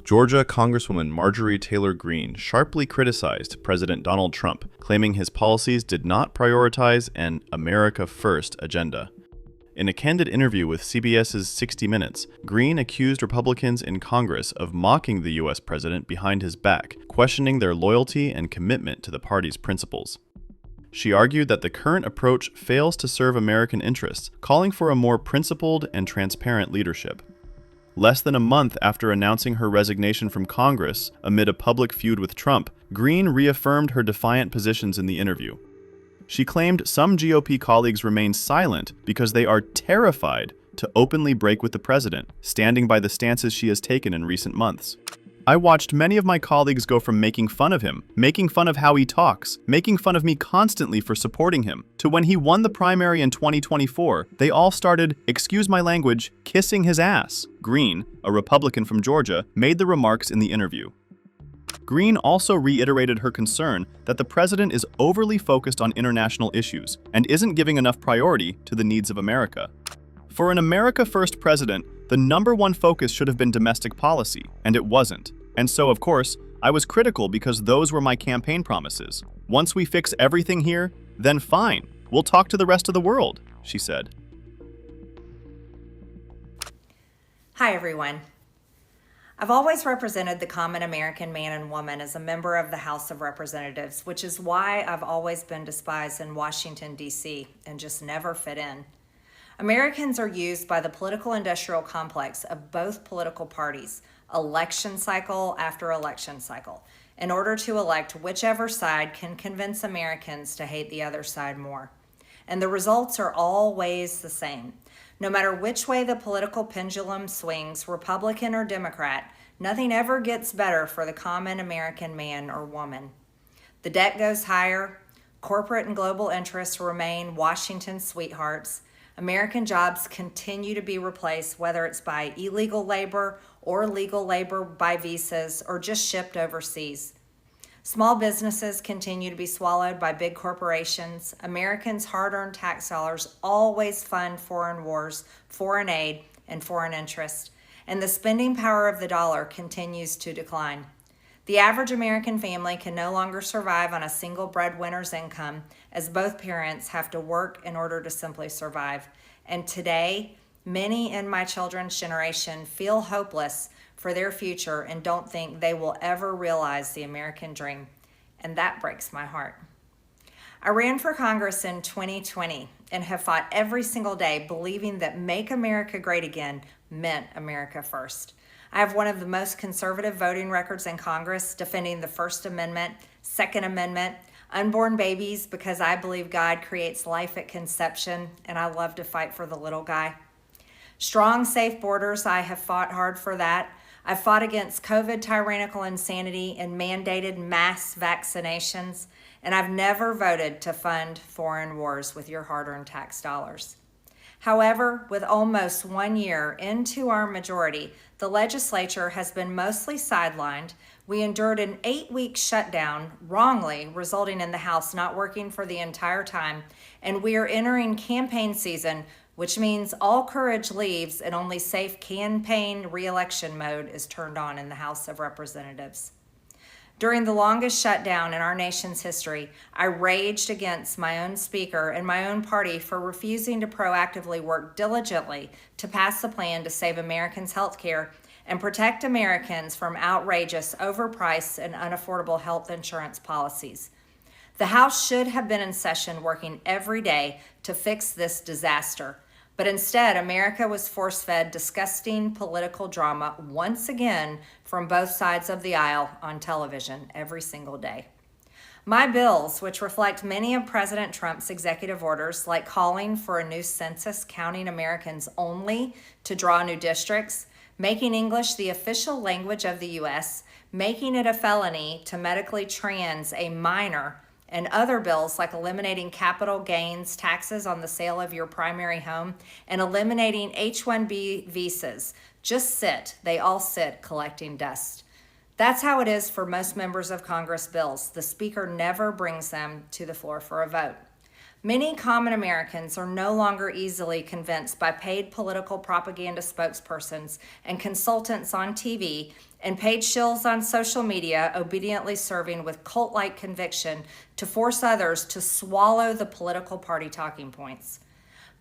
Georgia Congresswoman Marjorie Taylor Greene sharply criticized President Donald Trump, claiming his policies did not prioritize an America First agenda. In a candid interview with CBS's 60 Minutes, Greene accused Republicans in Congress of mocking the U.S. president behind his back, questioning their loyalty and commitment to the party's principles. She argued that the current approach fails to serve American interests, calling for a more principled and transparent leadership. Less than a month after announcing her resignation from Congress amid a public feud with Trump, Greene reaffirmed her defiant positions in the interview. She claimed some GOP colleagues remain silent because they are terrified to openly break with the president, standing by the stances she has taken in recent months. I watched many of my colleagues go from making fun of him, making fun of how he talks, making fun of me constantly for supporting him, to when he won the primary in 2024, they all started, excuse my language, kissing his ass. Greene, a Republican from Georgia, made the remarks in the interview. Greene also reiterated her concern that the president is overly focused on international issues and isn't giving enough priority to the needs of America. For an America First president, the number one focus should have been domestic policy, and it wasn't. And so, of course, I was critical because those were my campaign promises. Once we fix everything here, then fine, we'll talk to the rest of the world, she said. Hi, everyone. I've always represented the common American man and woman as a member of the House of Representatives, which is why I've always been despised in Washington, D.C., and just never fit in. Americans are used by the political industrial complex of both political parties, election cycle after election cycle, in order to elect whichever side can convince Americans to hate the other side more. And the results are always the same. No matter which way the political pendulum swings, Republican or Democrat, nothing ever gets better for the common American man or woman. The debt goes higher, corporate and global interests remain Washington's sweethearts, American jobs continue to be replaced, whether it's by illegal labor or legal labor by visas or just shipped overseas. Small businesses continue to be swallowed by big corporations. Americans' hard-earned tax dollars always fund foreign wars, foreign aid, and foreign interest, and the spending power of the dollar continues to decline. The average American family can no longer survive on a single breadwinner's income, as both parents have to work in order to simply survive. And today, many in my children's generation feel hopeless for their future and don't think they will ever realize the American dream. And that breaks my heart. I ran for Congress in 2020 and have fought every single day believing that Make America Great Again meant America First. I have one of the most conservative voting records in Congress, defending the First Amendment, Second Amendment, unborn babies because I believe God creates life at conception, and I love to fight for the little guy. Strong, safe borders, I have fought hard for that. I've fought against COVID tyrannical insanity and mandated mass vaccinations, and I've never voted to fund foreign wars with your hard-earned tax dollars. However, with almost 1 year into our majority, the legislature has been mostly sidelined. We endured an 8-week shutdown, wrongly, resulting in the House not working for the entire time, and we are entering campaign season, which means all courage leaves and only safe campaign re-election mode is turned on in the House of Representatives. During the longest shutdown in our nation's history, I raged against my own speaker and my own party for refusing to proactively work diligently to pass the plan to save Americans' health care and protect Americans from outrageous, overpriced, and unaffordable health insurance policies. The House should have been in session working every day to fix this disaster. But instead, America was force-fed disgusting political drama once again from both sides of the aisle on television every single day. My bills, which reflect many of President Trump's executive orders, like calling for a new census counting Americans only to draw new districts, making English the official language of the U.S., making it a felony to medically trans a minor, and other bills like eliminating capital gains taxes on the sale of your primary home and eliminating H-1B visas, they all sit collecting dust. That's how it is for most members of Congress bills. The Speaker never brings them to the floor for a vote. Many common Americans are no longer easily convinced by paid political propaganda spokespersons and consultants on TV and paid shills on social media, obediently serving with cult-like conviction to force others to swallow the political party talking points.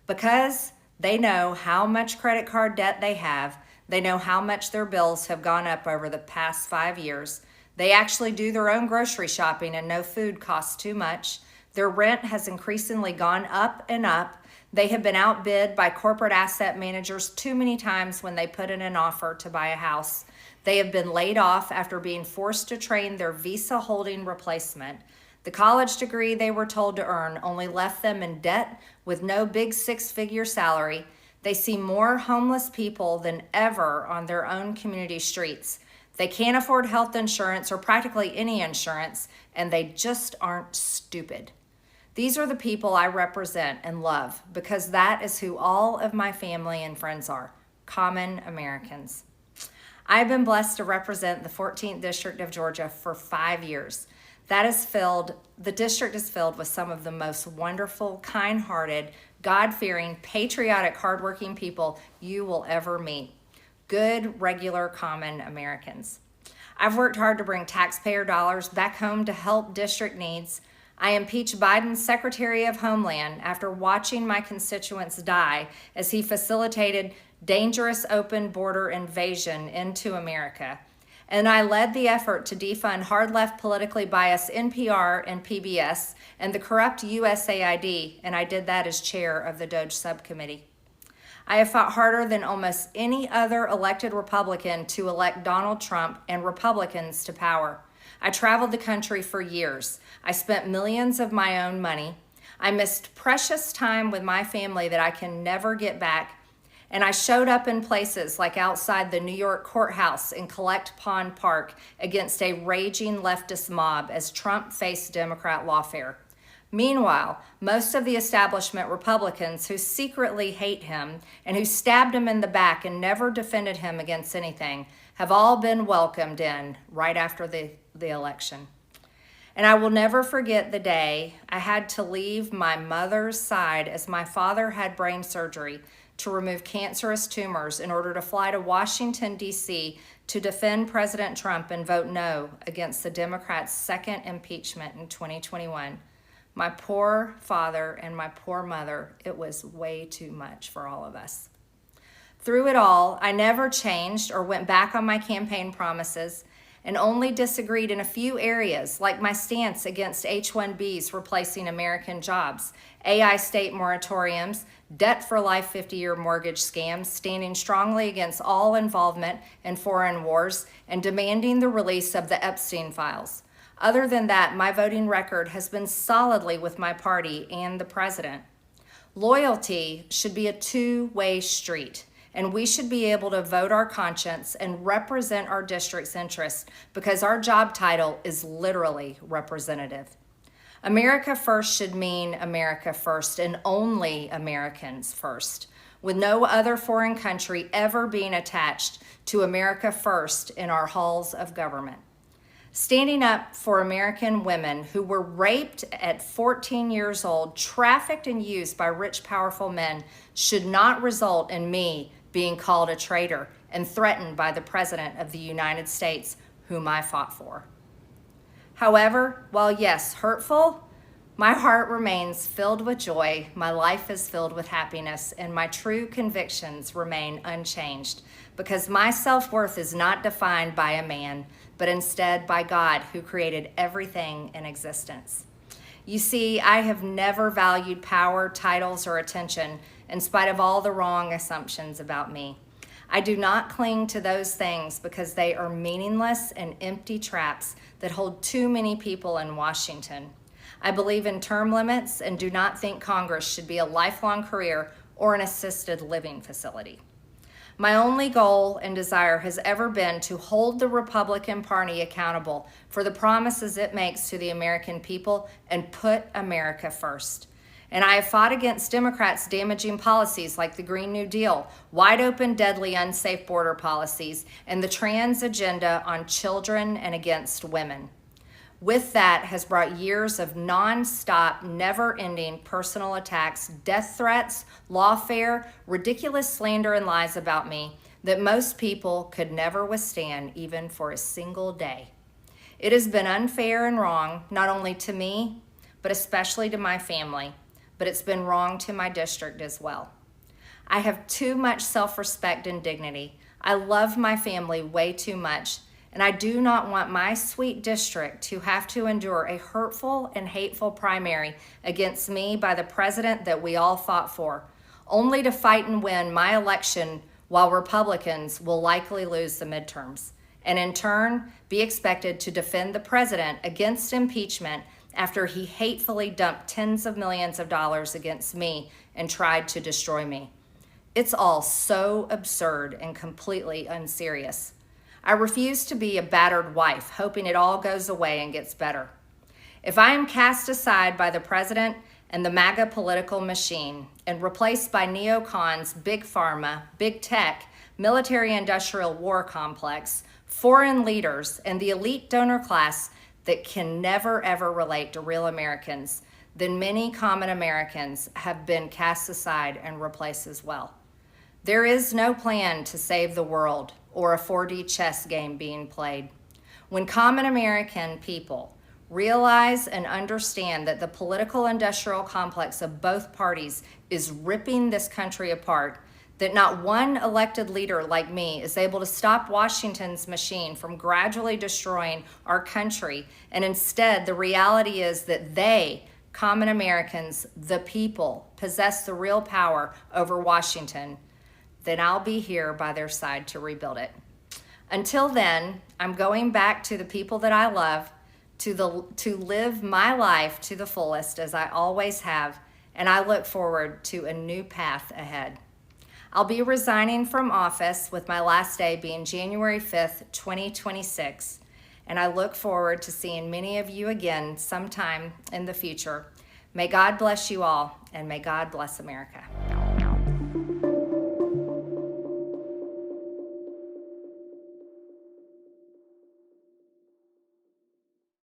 Because they know how much credit card debt they have, they know how much their bills have gone up over the past 5 years. They actually do their own grocery shopping and no food costs too much. Their rent has increasingly gone up and up. They have been outbid by corporate asset managers too many times when they put in an offer to buy a house. They have been laid off after being forced to train their visa holding replacement. The college degree they were told to earn only left them in debt with no big six-figure salary. They see more homeless people than ever on their own community streets. They can't afford health insurance or practically any insurance, and they just aren't stupid. These are the people I represent and love because that is who all of my family and friends are, common Americans. I've been blessed to represent the 14th District of Georgia for 5 years. The district is filled with some of the most wonderful, kind-hearted, God-fearing, patriotic, hardworking people you will ever meet. Good, regular, common Americans. I've worked hard to bring taxpayer dollars back home to help district needs. I impeached Biden's Secretary of Homeland after watching my constituents die as he facilitated dangerous open border invasion into America. And I led the effort to defund hard-left politically biased NPR and PBS and the corrupt USAID, and I did that as chair of the DOJ subcommittee. I have fought harder than almost any other elected Republican to elect Donald Trump and Republicans to power. I traveled the country for years. I spent millions of my own money. I missed precious time with my family that I can never get back. And I showed up in places like outside the New York courthouse in Collect Pond Park against a raging leftist mob as Trump faced Democrat lawfare. Meanwhile, most of the establishment Republicans who secretly hate him and who stabbed him in the back and never defended him against anything have all been welcomed in right after the election. And I will never forget the day I had to leave my mother's side as my father had brain surgery to remove cancerous tumors in order to fly to Washington, D.C. to defend President Trump and vote no against the Democrats' second impeachment in 2021. My poor father and my poor mother, it was way too much for all of us. Through it all, I never changed or went back on my campaign promises and only disagreed in a few areas, like my stance against H-1Bs replacing American jobs, AI state moratoriums, debt for life 50-year mortgage scams, standing strongly against all involvement in foreign wars, and demanding the release of the Epstein files. Other than that, my voting record has been solidly with my party and the president. Loyalty should be a two-way street, and we should be able to vote our conscience and represent our district's interests because our job title is literally representative. America first should mean America first and only Americans first, with no other foreign country ever being attached to America first in our halls of government. Standing up for American women who were raped at 14 years old, trafficked and used by rich, powerful men should not result in me being called a traitor and threatened by the President of the United States, whom I fought for. However, while yes, hurtful, my heart remains filled with joy, my life is filled with happiness, and my true convictions remain unchanged because my self-worth is not defined by a man, but instead by God who created everything in existence. You see, I have never valued power, titles, or attention in spite of all the wrong assumptions about me. I do not cling to those things because they are meaningless and empty traps that hold too many people in Washington. I believe in term limits and do not think Congress should be a lifelong career or an assisted living facility. My only goal and desire has ever been to hold the Republican Party accountable for the promises it makes to the American people and put America first. And I have fought against Democrats' damaging policies like the Green New Deal, wide open, deadly, unsafe border policies, and the trans agenda on children and against women. With that has brought years of non-stop, never-ending personal attacks, death threats, lawfare, ridiculous slander and lies about me that most people could never withstand even for a single day. It has been unfair and wrong, not only to me, but especially to my family, but it's been wrong to my district as well. I have too much self-respect and dignity. I love my family way too much, and I do not want my sweet district to have to endure a hurtful and hateful primary against me by the president that we all fought for, only to fight and win my election while Republicans will likely lose the midterms, and in turn be expected to defend the president against impeachment after he hatefully dumped tens of millions of dollars against me and tried to destroy me. It's all so absurd and completely unserious. I refuse to be a battered wife, hoping it all goes away and gets better. If I am cast aside by the president and the MAGA political machine and replaced by neocons, big pharma, big tech, military-industrial war complex, foreign leaders, and the elite donor class that can never ever relate to real Americans, then many common Americans have been cast aside and replaced as well. There is no plan to save the world or a 4D chess game being played. When common American people realize and understand that the political industrial complex of both parties is ripping this country apart, that not one elected leader like me is able to stop Washington's machine from gradually destroying our country, and instead the reality is that they, common Americans, the people, possess the real power over Washington, then I'll be here by their side to rebuild it. Until then, I'm going back to the people that I love, to live my life to the fullest as I always have, and I look forward to a new path ahead. I'll be resigning from office with my last day being January 5th, 2026, and I look forward to seeing many of you again sometime in the future. May God bless you all, and may God bless America.